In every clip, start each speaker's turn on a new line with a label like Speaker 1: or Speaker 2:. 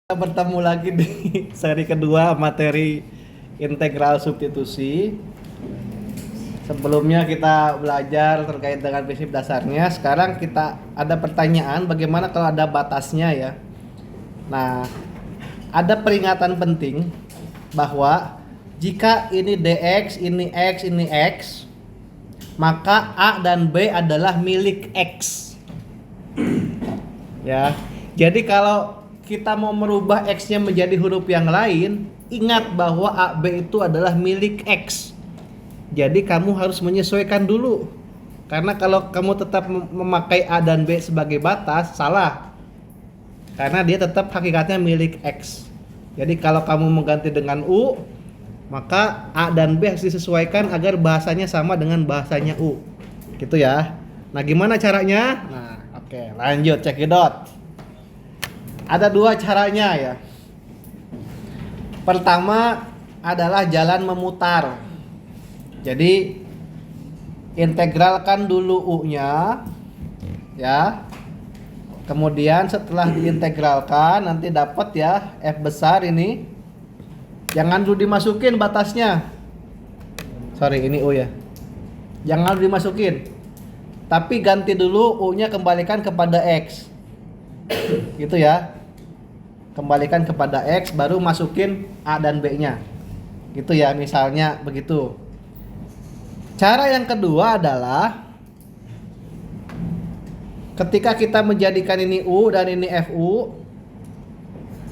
Speaker 1: Kita bertemu lagi di seri kedua materi integral substitusi. Sebelumnya kita belajar terkait dengan prinsip dasarnya. Sekarang kita ada pertanyaan bagaimana kalau ada batasnya ya. Nah, ada peringatan penting bahwa jika ini dx, ini x, ini x, maka A dan B adalah milik X. Ya. Jadi kalau kita mau merubah X-nya menjadi huruf yang lain, ingat bahwa A, B itu adalah milik X. Jadi kamu harus menyesuaikan dulu. Karena kalau kamu tetap memakai A dan B sebagai batas, salah. Karena dia tetap hakikatnya milik X. Jadi kalau kamu mengganti dengan U, maka A dan B harus disesuaikan agar bahasanya sama dengan bahasanya U. Gitu ya. Nah, gimana caranya? Nah, oke, lanjut cekidot. Ada dua caranya ya. Pertama adalah jalan memutar. Jadi integralkan dulu U-nya ya. Kemudian setelah diintegralkan nanti dapat ya F besar ini. Jangan dulu dimasukin batasnya. Sorry, ini U ya. Jangan dulu dimasukin. Tapi ganti dulu U-nya kembalikan kepada X. Gitu ya. Kembalikan kepada X baru masukin A dan B-nya. Gitu ya, misalnya begitu. Cara yang kedua adalah ketika kita menjadikan ini U dan ini FU,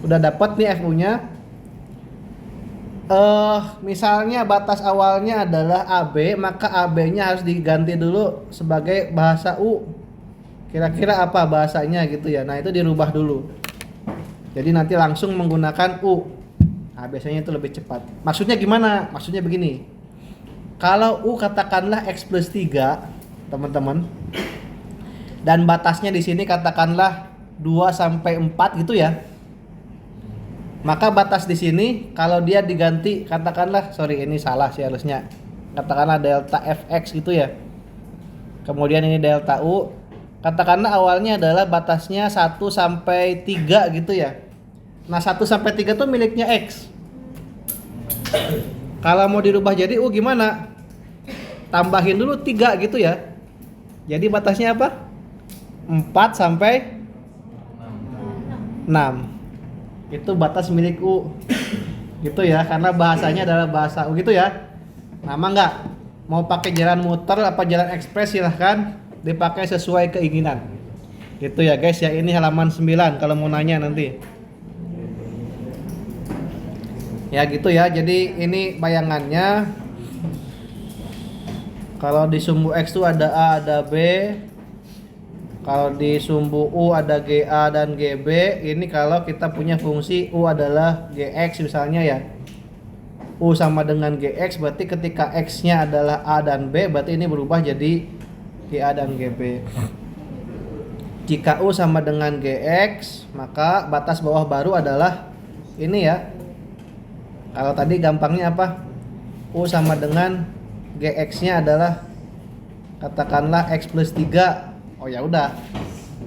Speaker 1: udah dapat nih FU-nya. Misalnya batas awalnya adalah AB, maka AB-nya harus diganti dulu sebagai bahasa U. Kira-kira apa bahasanya gitu ya. Nah, itu dirubah dulu. Jadi nanti langsung menggunakan U. Nah, biasanya itu lebih cepat. Maksudnya gimana? Maksudnya begini. Kalau U katakanlah X plus 3, teman-teman. Dan batasnya di sini katakanlah 2 sampai 4 gitu ya. Maka batas di sini kalau dia diganti katakanlah, sorry ini salah sih harusnya. Katakanlah delta Fx gitu ya. Kemudian ini delta U. Katakanlah awalnya adalah batasnya 1 sampai 3 gitu ya. Nah, 1 sampai 3 tuh miliknya X. Kalau mau dirubah jadi U gimana? Tambahin dulu 3 gitu ya. Jadi batasnya apa? 4 sampai 6. Itu batas milik U. Gitu ya, karena bahasanya adalah bahasa U gitu ya. Nama enggak? Mau pakai jalan muter apa jalan ekspres silahkan dipakai sesuai keinginan. Gitu ya guys ya, ini halaman 9 kalau mau nanya nanti. Ya gitu ya, jadi ini bayangannya. Kalau di sumbu X tuh ada A, ada B. Kalau di sumbu U ada GA dan GB. Ini kalau kita punya fungsi U adalah GX misalnya ya. U sama dengan GX berarti ketika X-nya adalah A dan B berarti ini berubah jadi GA dan GB. Jika U sama dengan GX, maka batas bawah baru adalah ini ya. Kalau tadi gampangnya apa? U sama dengan GX-nya adalah katakanlah X plus 3. Oh ya udah.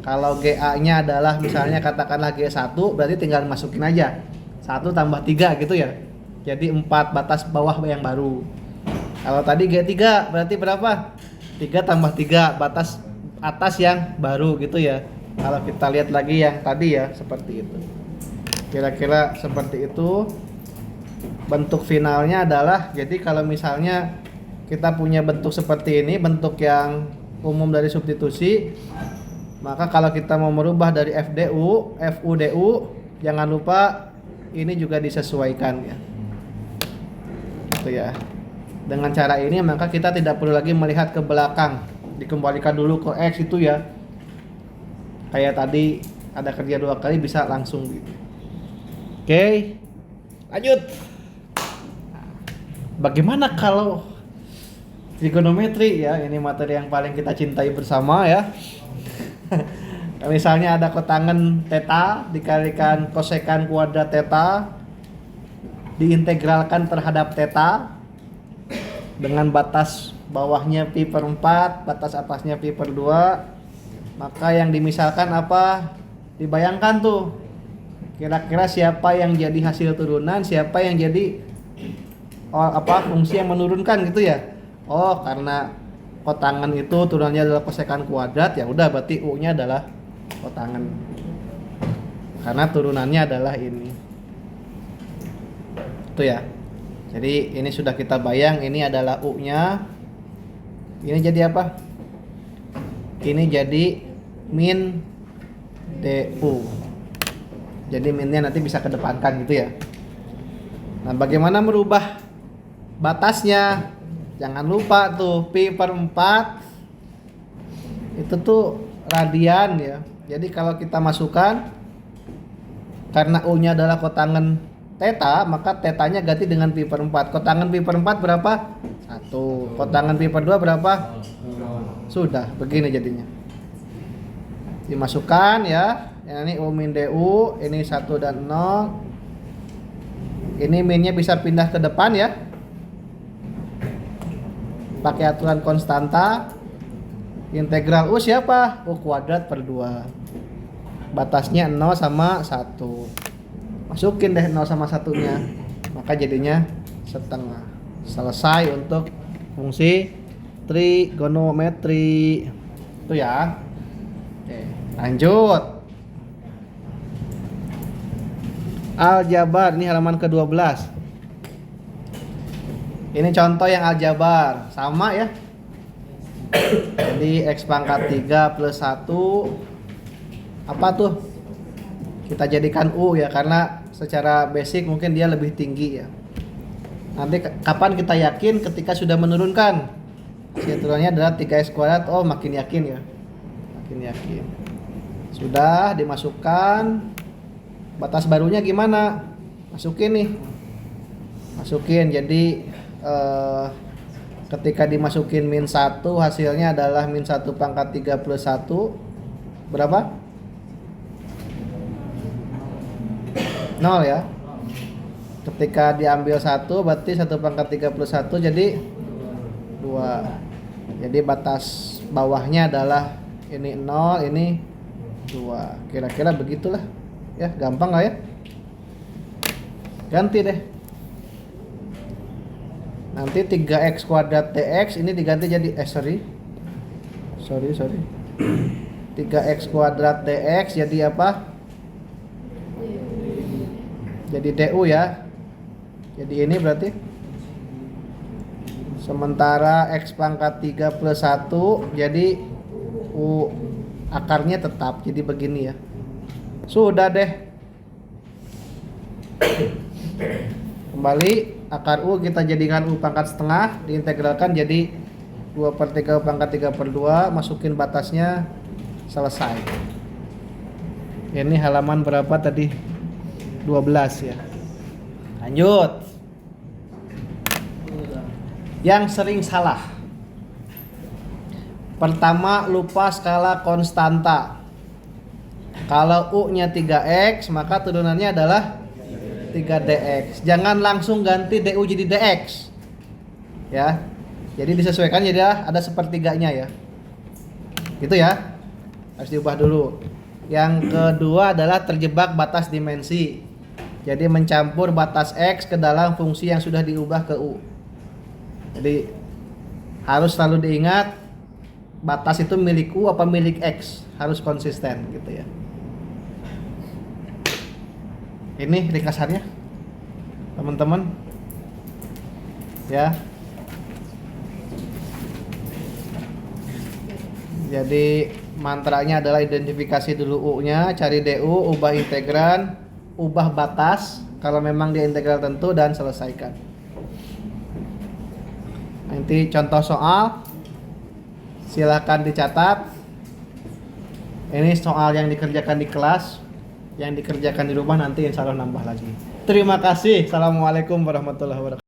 Speaker 1: Kalau GA-nya adalah misalnya katakanlah G1, berarti tinggal masukin aja 1 tambah 3 gitu ya. Jadi 4 batas bawah yang baru. Kalau tadi G3 berarti berapa? 3 tambah 3 batas atas yang baru gitu ya. Kalau kita lihat lagi yang tadi ya seperti itu. Kira-kira seperti itu. Bentuk finalnya adalah, jadi kalau misalnya kita punya bentuk seperti ini, bentuk yang umum dari substitusi, maka kalau kita mau merubah dari FDU, FUDU, jangan lupa ini juga disesuaikan ya. Gitu ya. Dengan cara ini maka kita tidak perlu lagi melihat ke belakang, dikembalikan dulu ke X itu ya. Kayak tadi ada kerja 2 kali bisa langsung gitu. Oke, lanjut. Bagaimana kalau trigonometri ya, ini materi yang paling kita cintai bersama ya. Misalnya ada kotangan theta dikalikan kosekan kuadrat theta diintegralkan terhadap theta dengan batas bawahnya pi per 4, batas atasnya pi per 2. Maka yang dimisalkan apa? Dibayangkan tuh Kira-kira siapa yang jadi hasil turunan, siapa yang jadi fungsi yang menurunkan gitu ya. Oh, karena kotangan itu turunannya adalah kosekan kuadrat, ya udah berarti U-nya adalah kotangan. Karena turunannya adalah ini. Itu ya. Jadi ini sudah kita bayang, ini adalah U-nya. Ini jadi apa? Ini jadi min DU. Jadi minnya nanti bisa kedepankan gitu ya. Nah, bagaimana merubah batasnya? Jangan lupa tuh pi/4 itu tuh radian ya. Jadi kalau kita masukkan, karena U-nya adalah kotangan theta, maka tetanya ganti dengan pi/4. Kotangan pi/4 berapa? 1. Kotangan pi/2 berapa? Sudah, begini jadinya. Dimasukkan ya. Ini U min DU, ini 1 dan 0. Ini minnya bisa pindah ke depan ya. Pakai aturan konstanta. Integral U siapa? U kuadrat per 2. Batasnya 0 sama 1. Masukin deh 0 sama 1-nya. Maka jadinya setengah. Selesai untuk fungsi trigonometri. Itu ya. Oke, lanjut. Aljabar, ini halaman ke-12. Ini contoh yang aljabar, sama ya. Jadi X pangkat 3 plus 1 apa tuh? Kita jadikan U ya, karena secara basic mungkin dia lebih tinggi ya. Nanti kapan kita yakin? Ketika sudah menurunkan. Turunannya adalah 3x kuadrat. Oh, makin yakin ya. Makin yakin. Sudah dimasukkan. Batas barunya gimana? Masukin nih. Masukin, jadi ketika dimasukin min 1, hasilnya adalah min 1 pangkat 3 plus 1 berapa? 0 ya. Ketika diambil 1 berarti 1 pangkat 3 plus 1 jadi 2. Jadi batas bawahnya adalah ini 0, ini 2. Kira-kira begitulah. Ya, gampang lah ya. Ganti deh. Nanti 3x kuadrat dx ini diganti jadi sorry 3x kuadrat dx jadi apa? Jadi du ya. Jadi ini berarti sementara x pangkat 3 plus 1 jadi U akarnya tetap jadi begini ya. Sudah deh. Kembali akar U kita jadikan U pangkat setengah, diintegralkan jadi 2/3 pangkat 3 per 2, masukin batasnya, selesai. Ini halaman berapa tadi? 12 ya. Lanjut. Yang sering salah. Pertama, lupa skala konstanta. Kalau U-nya 3x, maka turunannya adalah 3dx. Jangan langsung ganti du jadi dx. Ya. Jadi disesuaikan jadi ada sepertiganya ya. Gitu ya. Harus diubah dulu. Yang kedua adalah terjebak batas dimensi. Jadi mencampur batas x ke dalam fungsi yang sudah diubah ke U. Jadi harus selalu diingat batas itu milik U apa milik x. Harus konsisten gitu ya. Ini ringkasannya teman-teman ya. Jadi mantranya adalah identifikasi dulu U-nya, cari DU, ubah integran, ubah batas kalau memang dia integral tentu, dan selesaikan. Nanti contoh soal silahkan dicatat. Ini soal yang dikerjakan di kelas. Yang dikerjakan di rumah nanti insya Allah nambah lagi. Terima kasih. Assalamualaikum warahmatullahi wabarakatuh.